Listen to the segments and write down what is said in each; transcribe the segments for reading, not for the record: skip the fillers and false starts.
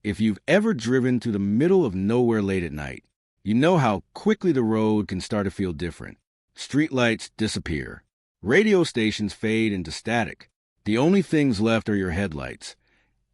If you've ever driven through the middle of nowhere late at night, you know how quickly the road can start to feel different. Streetlights disappear. Radio stations fade into static. The only things left are your headlights,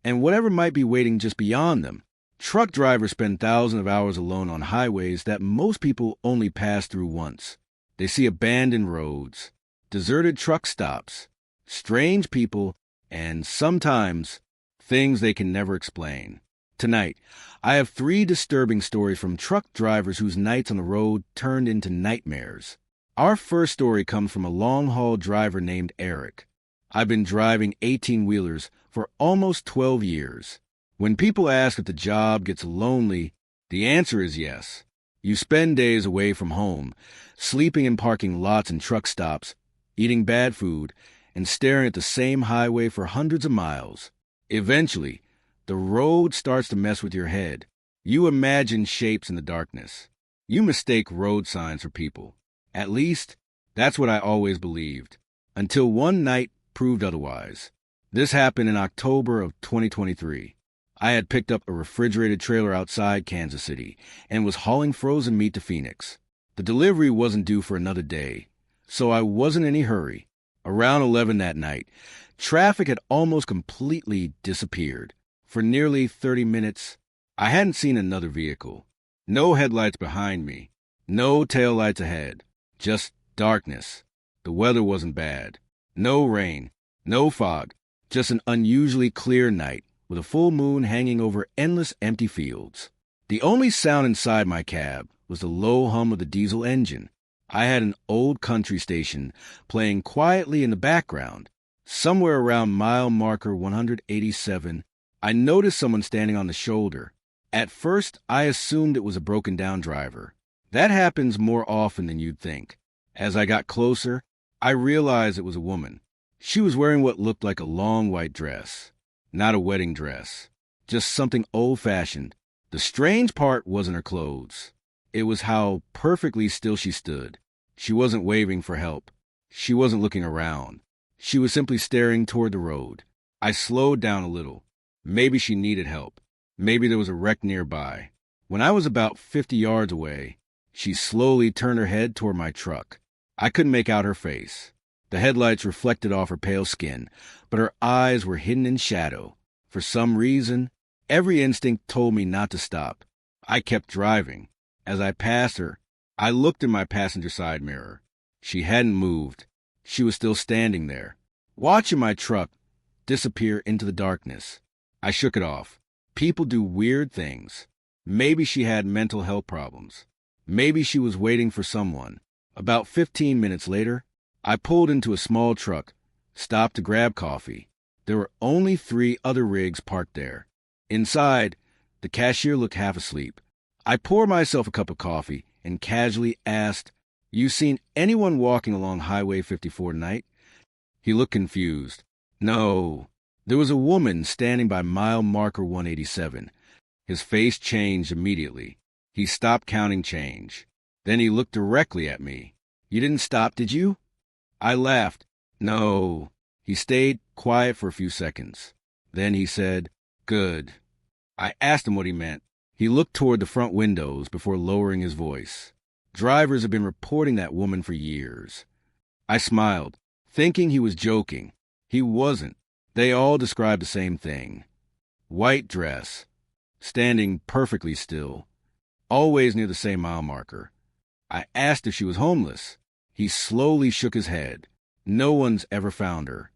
and whatever might be waiting just beyond them. Truck drivers spend thousands of hours alone on highways that most people only pass through once. They see abandoned roads, deserted truck stops, strange people, and sometimes things they can never explain. Tonight, I have 3 disturbing stories from truck drivers whose nights on the road turned into nightmares. Our first story comes from a long-haul driver named Eric. I've been driving 18-wheelers for almost 12 years. When people ask if the job gets lonely, the answer is yes. You spend days away from home, sleeping in parking lots and truck stops, eating bad food, and staring at the same highway for hundreds of miles. Eventually, the road starts to mess with your head. You imagine shapes in the darkness. You mistake road signs for people. At least, that's what I always believed, until one night proved otherwise. This happened in October of 2023. I had picked up a refrigerated trailer outside Kansas City and was hauling frozen meat to Phoenix. The delivery wasn't due for another day, so I wasn't in any hurry. Around 11 that night, traffic had almost completely disappeared. For nearly 30 minutes, I hadn't seen another vehicle. No headlights behind me, no taillights ahead, just darkness. The weather wasn't bad. No rain, no fog, just an unusually clear night with a full moon hanging over endless empty fields. The only sound inside my cab was the low hum of the diesel engine. I had an old country station playing quietly in the background. Somewhere around mile marker 187, I noticed someone standing on the shoulder. At first, I assumed it was a broken-down driver. That happens more often than you'd think. As I got closer, I realized it was a woman. She was wearing what looked like a long white dress. Not a wedding dress. Just something old-fashioned. The strange part wasn't her clothes. It was how perfectly still she stood. She wasn't waving for help. She wasn't looking around. She was simply staring toward the road. I slowed down a little. Maybe she needed help. Maybe there was a wreck nearby. When I was about 50 yards away, she slowly turned her head toward my truck. I couldn't make out her face. The headlights reflected off her pale skin, but her eyes were hidden in shadow. For some reason, every instinct told me not to stop. I kept driving. As I passed her, I looked in my passenger side mirror. She hadn't moved. She was still standing there, watching my truck disappear into the darkness. I shook it off. People do weird things. Maybe she had mental health problems. Maybe she was waiting for someone. About 15 minutes later, I pulled into a small truck, stopped to grab coffee. There were only 3 other rigs parked there. Inside, the cashier looked half asleep. I poured myself a cup of coffee and casually asked, "You seen anyone walking along Highway 54 tonight?" He looked confused. "No." There was a woman standing by mile marker 187. His face changed immediately. He stopped counting change. Then he looked directly at me. "You didn't stop, did you?" I laughed. "No." He stayed quiet for a few seconds. Then he said, "Good." I asked him what he meant. He looked toward the front windows before lowering his voice. Drivers have been reporting that woman for years. I smiled, thinking he was joking. He wasn't. They all described the same thing. White dress, standing perfectly still, always near the same mile marker. I asked if she was homeless. He slowly shook his head. No one's ever found her.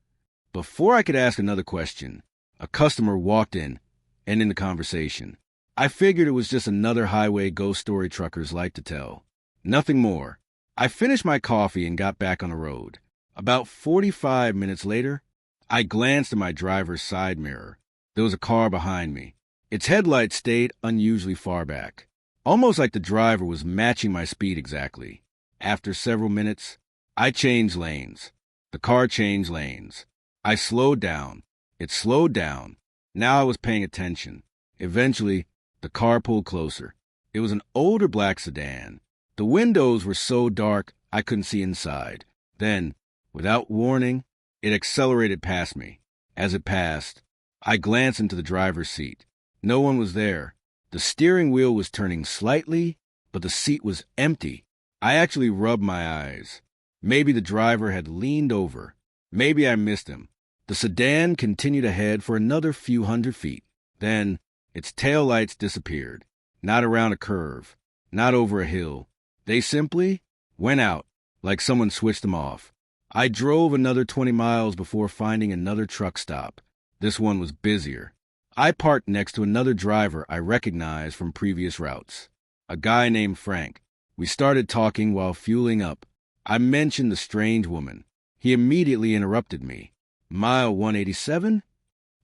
Before I could ask another question, a customer walked in, ending the conversation. I figured it was just another highway ghost story truckers like to tell. Nothing more. I finished my coffee and got back on the road. About 45 minutes later, I glanced at my driver's side mirror. There was a car behind me. Its headlights stayed unusually far back, almost like the driver was matching my speed exactly. After several minutes, I changed lanes. The car changed lanes. I slowed down. It slowed down. Now I was paying attention. Eventually, the car pulled closer. It was an older black sedan. The windows were so dark I couldn't see inside. Then, without warning, it accelerated past me. As it passed, I glanced into the driver's seat. No one was there. The steering wheel was turning slightly, but the seat was empty. I actually rubbed my eyes. Maybe the driver had leaned over. Maybe I missed him. The sedan continued ahead for another few hundred feet. Then its taillights disappeared. Not around a curve. Not over a hill. They simply went out, like someone switched them off. I drove another 20 miles before finding another truck stop. This one was busier. I parked next to another driver I recognized from previous routes. A guy named Frank. We started talking while fueling up. I mentioned the strange woman. He immediately interrupted me. Mile 187?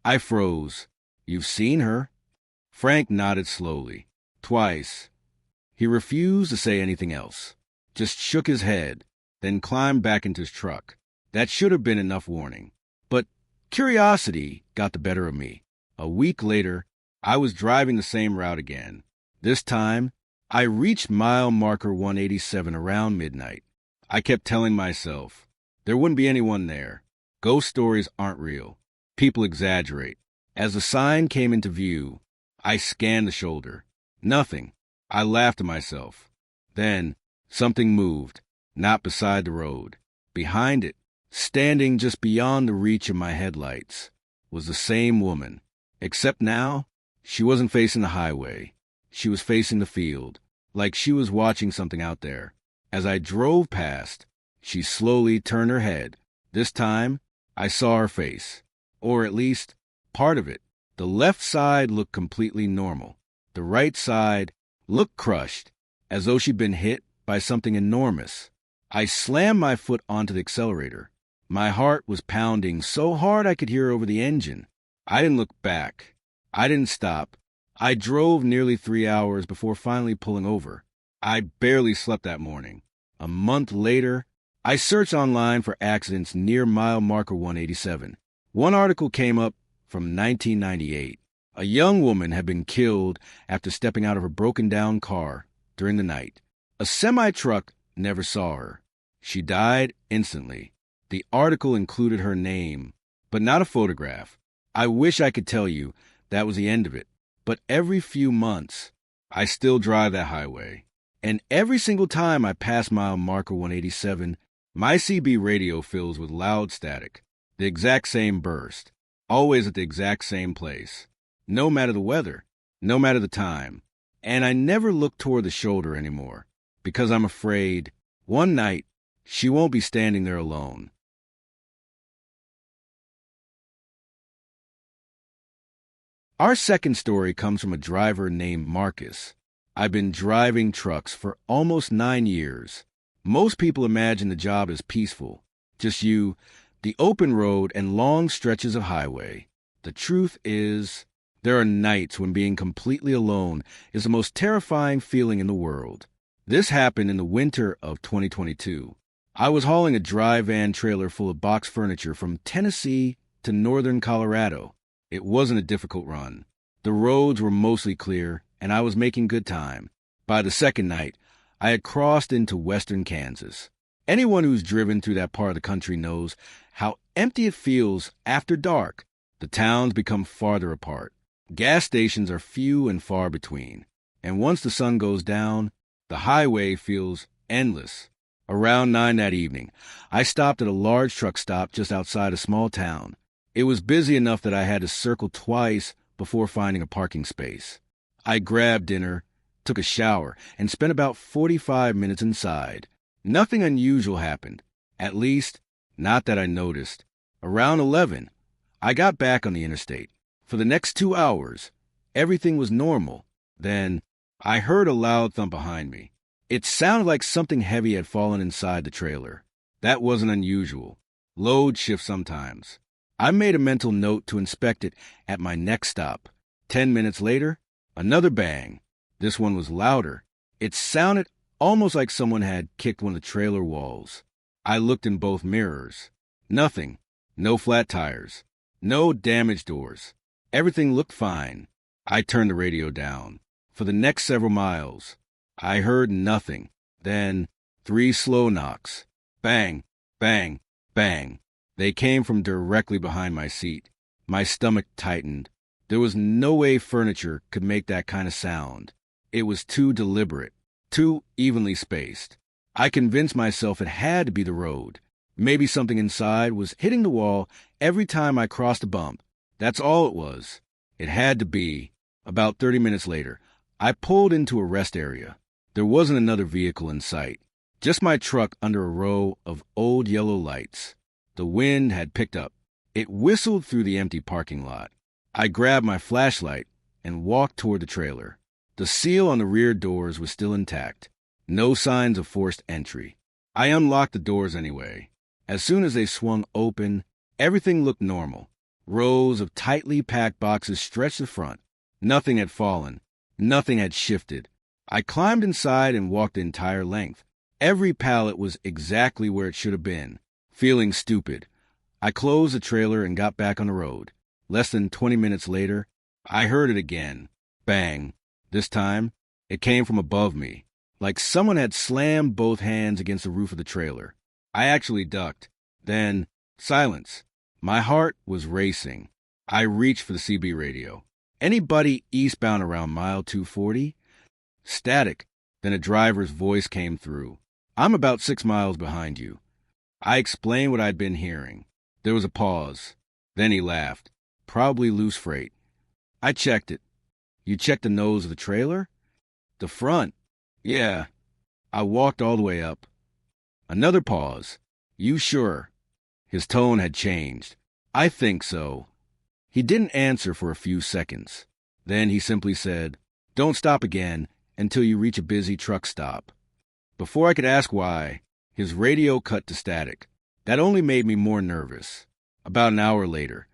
I froze. You've seen her? Frank nodded slowly. Twice. He refused to say anything else. Just shook his head, then climbed back into his truck. That should have been enough warning. But curiosity got the better of me. A week later, I was driving the same route again. This time, I reached mile marker 187 around midnight. I kept telling myself, there wouldn't be anyone there. Ghost stories aren't real. People exaggerate. As the sign came into view, I scanned the shoulder. Nothing. I laughed to myself. Then, something moved, not beside the road. Behind it, standing just beyond the reach of my headlights, was the same woman. Except now, she wasn't facing the highway. She was facing the field, like she was watching something out there. As I drove past, she slowly turned her head. This time, I saw her face, or at least part of it. The left side looked completely normal. The right side looked crushed, as though she'd been hit by something enormous. I slammed my foot onto the accelerator. My heart was pounding so hard I could hear over the engine. I didn't look back. I didn't stop. I drove nearly 3 hours before finally pulling over. I barely slept that morning. A month later, I searched online for accidents near mile marker 187. One article came up from 1998. A young woman had been killed after stepping out of her broken-down car during the night. A semi-truck never saw her. She died instantly. The article included her name, but not a photograph. I wish I could tell you that was the end of it, but every few months, I still drive that highway. And every single time I pass mile marker 187, my CB radio fills with loud static, the exact same burst, always at the exact same place. No matter the weather, no matter the time. And I never look toward the shoulder anymore, because I'm afraid one night she won't be standing there alone. Our second story comes from a driver named Marcus. I've been driving trucks for almost 9 years. Most people imagine the job as peaceful. Just you, the open road, and long stretches of highway. The truth is, there are nights when being completely alone is the most terrifying feeling in the world. This happened in the winter of 2022. I was hauling a dry van trailer full of box furniture from Tennessee to northern Colorado. It wasn't a difficult run. The roads were mostly clear, and I was making good time. By the second night, I had crossed into western Kansas. Anyone who's driven through that part of the country knows how empty it feels after dark. The towns become farther apart. Gas stations are few and far between. And once the sun goes down, the highway feels endless. Around 9 that evening, I stopped at a large truck stop just outside a small town. It was busy enough that I had to circle twice before finding a parking space. I grabbed dinner, took a shower, and spent about 45 minutes inside. Nothing unusual happened, at least, not that I noticed. Around 11, I got back on the interstate. For the next 2 hours, everything was normal. Then, I heard a loud thump behind me. It sounded like something heavy had fallen inside the trailer. That wasn't unusual. Load shifts sometimes. I made a mental note to inspect it at my next stop. 10 minutes later, another bang. This one was louder. It sounded almost like someone had kicked one of the trailer walls. I looked in both mirrors. Nothing. No flat tires. No damaged doors. Everything looked fine. I turned the radio down. For the next several miles, I heard nothing. Then, 3 slow knocks. Bang, bang, bang. They came from directly behind my seat. My stomach tightened. There was no way furniture could make that kind of sound. It was too deliberate, too evenly spaced. I convinced myself it had to be the road. Maybe something inside was hitting the wall every time I crossed a bump. That's all it was. It had to be. About 30 minutes later, I pulled into a rest area. There wasn't another vehicle in sight, just my truck under a row of old yellow lights. The wind had picked up. It whistled through the empty parking lot. I grabbed my flashlight and walked toward the trailer. The seal on the rear doors was still intact. No signs of forced entry. I unlocked the doors anyway. As soon as they swung open, everything looked normal. Rows of tightly packed boxes stretched the front. Nothing had fallen. Nothing had shifted. I climbed inside and walked the entire length. Every pallet was exactly where it should have been. Feeling stupid, I closed the trailer and got back on the road. Less than 20 minutes later, I heard it again. Bang. This time, it came from above me, like someone had slammed both hands against the roof of the trailer. I actually ducked. Then, silence. My heart was racing. I reached for the CB radio. Anybody eastbound around mile 240? Static. Then a driver's voice came through. I'm about 6 miles behind you. I explained what I'd been hearing. There was a pause. Then he laughed. Probably loose freight. I checked it. You checked the nose of the trailer? The front. Yeah. I walked all the way up. Another pause. You sure? His tone had changed. I think so. He didn't answer for a few seconds. Then he simply said, Don't stop again until you reach a busy truck stop. Before I could ask why, his radio cut to static. That only made me more nervous. About an hour later,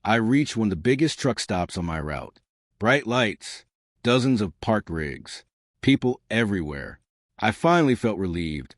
I reached one of the biggest truck stops on my route. Bright lights, dozens of parked rigs, people everywhere. I finally felt relieved.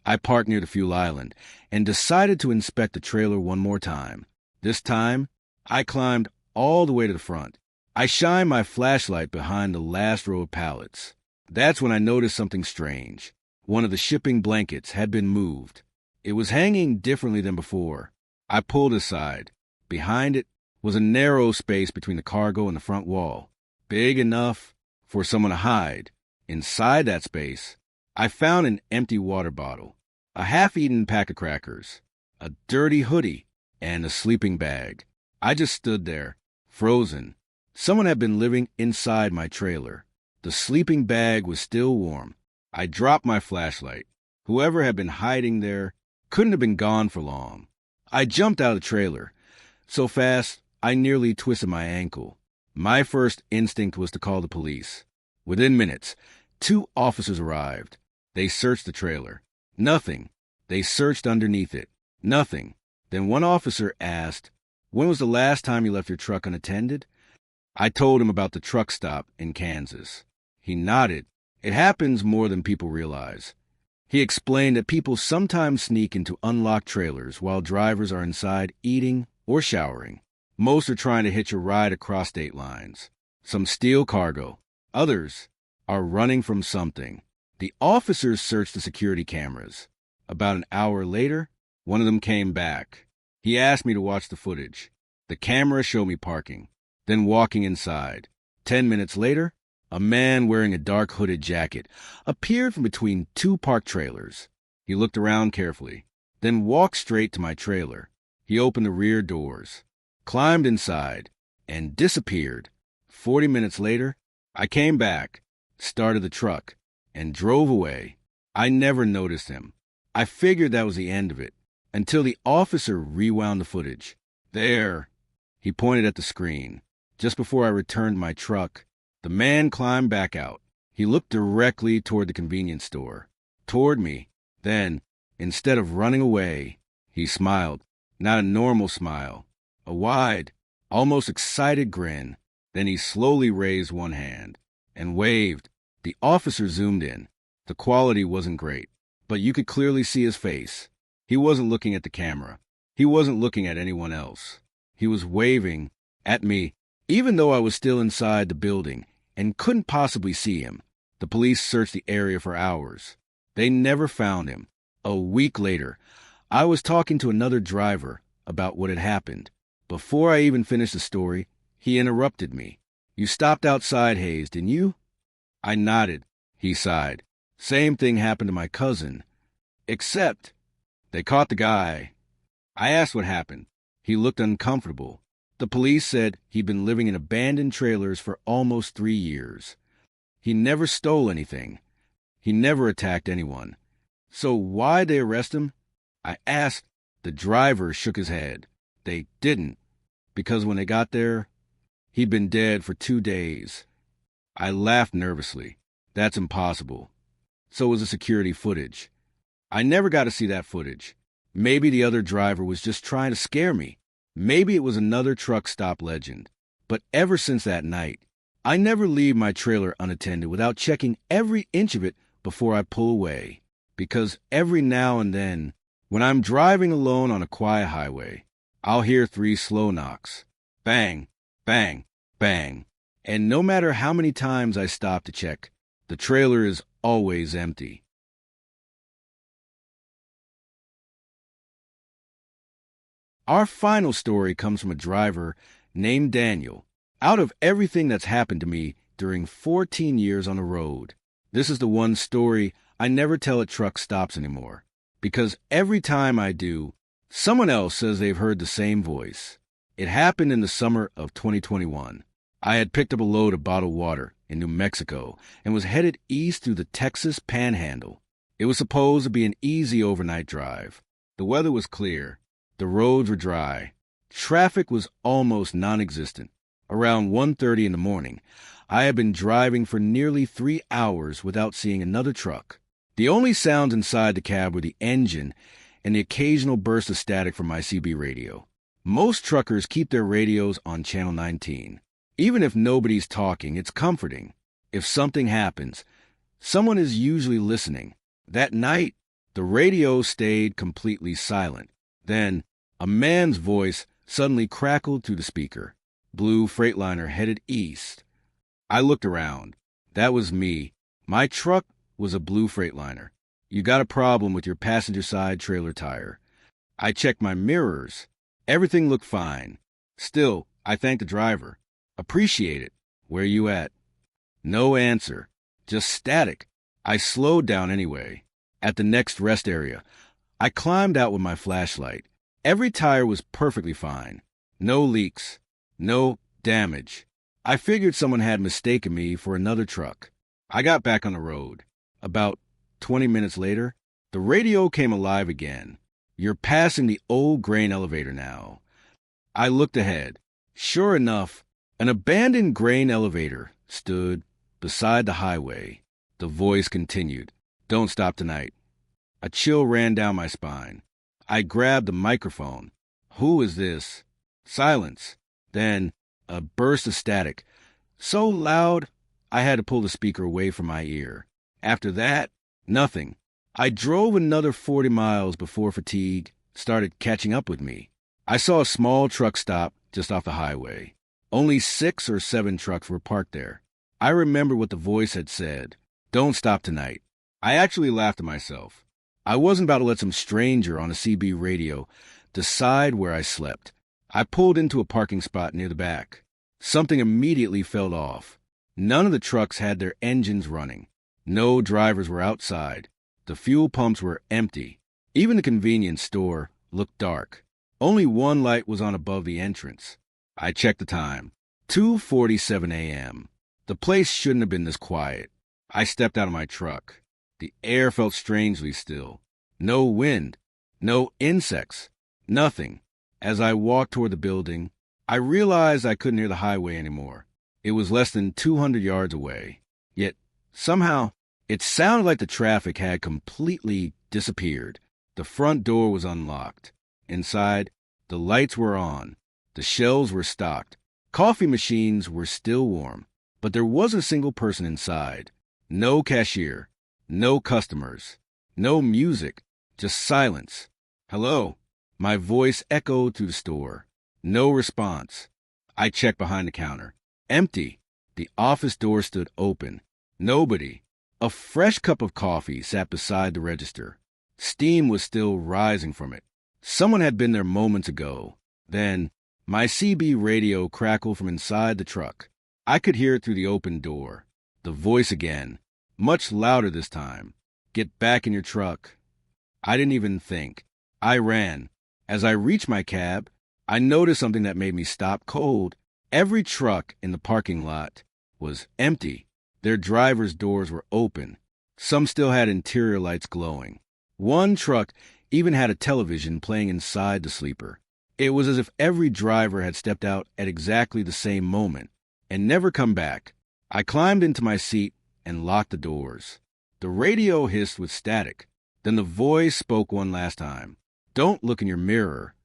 I parked near the fuel island and decided to inspect the trailer one more time. This time, I climbed all the way to the front. I shined my flashlight behind the last row of pallets. That's when I noticed something strange. One of the shipping blankets had been moved. It was hanging differently than before. I pulled aside. Behind it was a narrow space between the cargo and the front wall, big enough for someone to hide. Inside that space, I found an empty water bottle, a half-eaten pack of crackers, a dirty hoodie, and a sleeping bag. I just stood there, frozen. Someone had been living inside my trailer. The sleeping bag was still warm. I dropped my flashlight. Whoever had been hiding there couldn't have been gone for long. I jumped out of the trailer. So fast, I nearly twisted my ankle. My first instinct was to call the police. Within minutes, 2 officers arrived. They searched the trailer. Nothing. They searched underneath it. Nothing. Then one officer asked, When was the last time you left your truck unattended? I told him about the truck stop in Kansas. He nodded. It happens more than people realize. He explained that people sometimes sneak into unlocked trailers while drivers are inside eating or showering. Most are trying to hitch a ride across state lines. Some steal cargo. Others are running from something. The officers searched the security cameras. About an hour later, one of them came back. He asked me to watch the footage. The camera showed me parking, then walking inside. 10 minutes later, a man wearing a dark hooded jacket appeared from between 2 parked trailers. He looked around carefully, then walked straight to my trailer. He opened the rear doors, climbed inside, and disappeared. 40 minutes later, I came back, started the truck, and drove away. I never noticed him. I figured that was the end of it, until the officer rewound the footage. There, he pointed at the screen. Just before I returned my truck, the man climbed back out. He looked directly toward the convenience store, toward me. Then, instead of running away, he smiled. Not a normal smile, a wide, almost excited grin. Then he slowly raised one hand and waved. The officer zoomed in. The quality wasn't great, but you could clearly see his face. He wasn't looking at the camera. He wasn't looking at anyone else. He was waving at me, even though I was still inside the building and couldn't possibly see him. The police searched the area for hours. They never found him. A week later, I was talking to another driver about what had happened. Before I even finished the story, He interrupted me. You stopped outside, Hayes, didn't you? I nodded. He sighed. Same thing happened to my cousin. Except they caught the guy. I asked what happened. He looked uncomfortable. The police said he'd been living in abandoned trailers for almost 3 years. He never stole anything. He never attacked anyone. So why'd they arrest him? I asked. The driver shook his head. They didn't, because when they got there, he'd been dead for 2 days. I laughed nervously. That's impossible. So was the security footage. I never got to see that footage. Maybe the other driver was just trying to scare me. Maybe it was another truck stop legend. But ever since that night, I never leave my trailer unattended without checking every inch of it before I pull away. Because every now and then, when I'm driving alone on a quiet highway, I'll hear 3 slow knocks. Bang, bang, bang. And no matter how many times I stop to check, the trailer is always empty. Our final story comes from a driver named Daniel. Out of everything that's happened to me during 14 years on the road, this is the one story I never tell at truck stops anymore. Because every time I do, someone else says they've heard the same voice. It happened in the summer of 2021. I had picked up a load of bottled water in New Mexico and was headed east through the Texas Panhandle. It was supposed to be an easy overnight drive. The weather was clear. The roads were dry. Traffic was almost non-existent. Around 1:30 in the morning, I had been driving for nearly 3 hours without seeing another truck. The only sounds inside the cab were the engine and the occasional burst of static from my CB radio. Most truckers keep their radios on channel 19. Even if nobody's talking, it's comforting. If something happens, someone is usually listening. That night, the radio stayed completely silent. Then, a man's voice suddenly crackled through the speaker. Blue Freightliner headed east. I looked around. That was me. My truck was a blue Freightliner. You got a problem with your passenger side trailer tire. I checked my mirrors. Everything looked fine. Still, I thanked the driver. Appreciate it. Where you at? No answer. Just static. I slowed down anyway. At the next rest area, I climbed out with my flashlight. Every tire was perfectly fine. No leaks. No damage. I figured someone had mistaken me for another truck. I got back on the road. About 20 minutes later, the radio came alive again. You're passing the old grain elevator now. I looked ahead. Sure enough, an abandoned grain elevator stood beside the highway. The voice continued. Don't stop tonight. A chill ran down my spine. I grabbed the microphone. Who is this? Silence. Then a burst of static. So loud, I had to pull the speaker away from my ear. After that, nothing. I drove another 40 miles before fatigue started catching up with me. I saw a small truck stop just off the highway. Only 6 or 7 trucks were parked there. I remember what the voice had said. Don't stop tonight. I actually laughed at myself. I wasn't about to let some stranger on a CB radio decide where I slept. I pulled into a parking spot near the back. Something immediately fell off. None of the trucks had their engines running. No drivers were outside. The fuel pumps were empty. Even the convenience store looked dark. Only one light was on above the entrance. I checked the time. 2:47 a.m. The place shouldn't have been this quiet. I stepped out of my truck. The air felt strangely still. No wind. No insects. Nothing. As I walked toward the building, I realized I couldn't hear the highway anymore. It was less than 200 yards away. Yet, somehow, it sounded like the traffic had completely disappeared. The front door was unlocked. Inside, the lights were on. The shelves were stocked. Coffee machines were still warm. But there wasn't a single person inside. No cashier. No customers. No music. Just silence. Hello. My voice echoed through the store. No response. I checked behind the counter. Empty. The office door stood open. Nobody. A fresh cup of coffee sat beside the register. Steam was still rising from it. Someone had been there moments ago. Then, My CB radio crackled from inside the truck. I could hear it through the open door. The voice again, much louder this time. "Get back in your truck." I didn't even think. I ran. As I reached my cab, I noticed something that made me stop cold. Every truck in the parking lot was empty. Their drivers' doors were open. Some still had interior lights glowing. One truck even had a television playing inside the sleeper. It was as if every driver had stepped out at exactly the same moment and never come back. I climbed into my seat and locked the doors. The radio hissed with static. Then the voice spoke one last time. "Don't look in your mirror."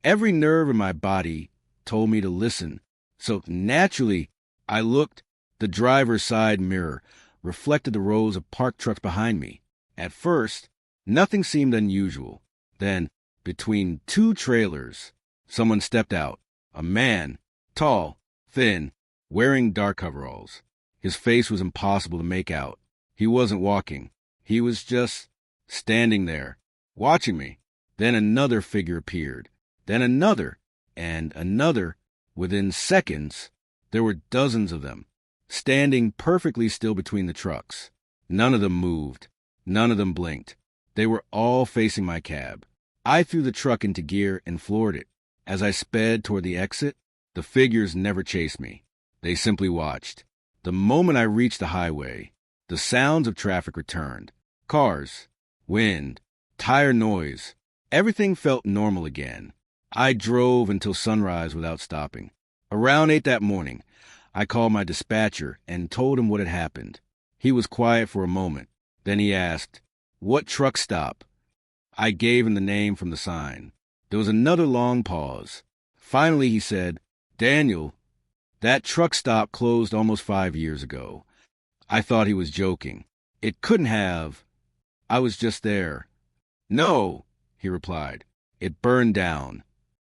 Every nerve in my body told me to listen. So naturally, I looked. The driver's side mirror reflected the rows of parked trucks behind me. At first, nothing seemed unusual. Then, between two trailers, someone stepped out. A man, tall, thin, wearing dark coveralls. His face was impossible to make out. He wasn't walking. He was just standing there, watching me. Then another figure appeared. Then another, and another. Within seconds, there were dozens of them, standing perfectly still between the trucks. None of them moved. None of them blinked. They were all facing my cab. I threw the truck into gear and floored it. As I sped toward the exit, the figures never chased me. They simply watched. The moment I reached the highway, the sounds of traffic returned. Cars, wind, tire noise. Everything felt normal again. I drove until sunrise without stopping. Around 8 that morning, I called my dispatcher and told him what had happened. He was quiet for a moment. Then he asked, "What truck stop?" I gave him the name from the sign. There was another long pause. Finally, he said, "Daniel, that truck stop closed almost 5 years ago." I thought he was joking. It couldn't have. I was just there. "No," he replied. "It burned down."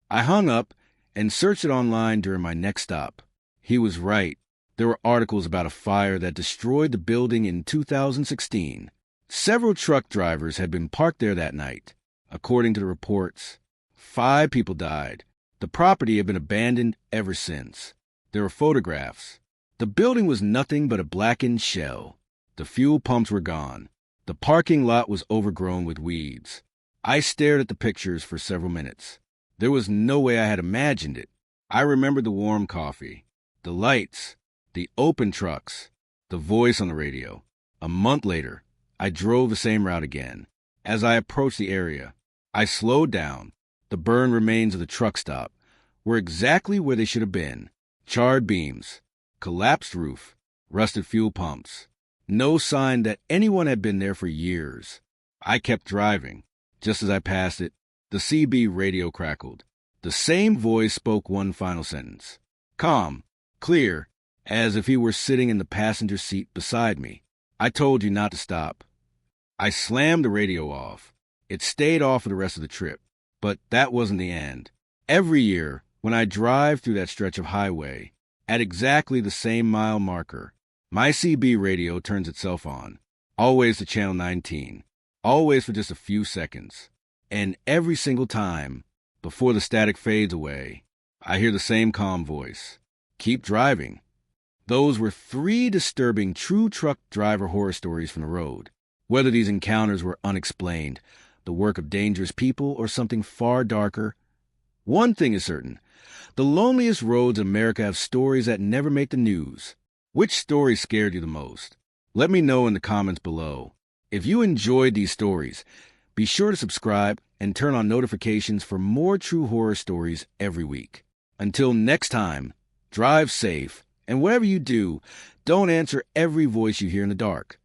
I hung up and searched it online during my next stop. He was right. There were articles about a fire that destroyed the building in 2016. Several truck drivers had been parked there that night. According to the reports, 5 people died. The property had been abandoned ever since. There were photographs. The building was nothing but a blackened shell. The fuel pumps were gone. The parking lot was overgrown with weeds. I stared at the pictures for several minutes. There was no way I had imagined it. I remembered the warm coffee, the lights, the open trucks, the voice on the radio. A month later, I drove the same route again. As I approached the area, I slowed down. The burned remains of the truck stop were exactly where they should have been. Charred beams, collapsed roof, rusted fuel pumps. No sign that anyone had been there for years. I kept driving. Just as I passed it, the CB radio crackled. The same voice spoke one final sentence. Calm, clear, as if he were sitting in the passenger seat beside me. "I told you not to stop." I slammed the radio off. It stayed off for the rest of the trip. But that wasn't the end. Every year, when I drive through that stretch of highway, at exactly the same mile marker, my CB radio turns itself on. Always to channel 19. Always for just a few seconds. And every single time, before the static fades away, I hear the same calm voice. "Keep driving." Those were 3 disturbing true truck driver horror stories from the road. Whether these encounters were unexplained, the work of dangerous people, or something far darker, one thing is certain. The loneliest roads in America have stories that never make the news. Which story scared you the most? Let me know in the comments below. If you enjoyed these stories, be sure to subscribe and turn on notifications for more true horror stories every week. Until next time, drive safe, and whatever you do, don't answer every voice you hear in the dark.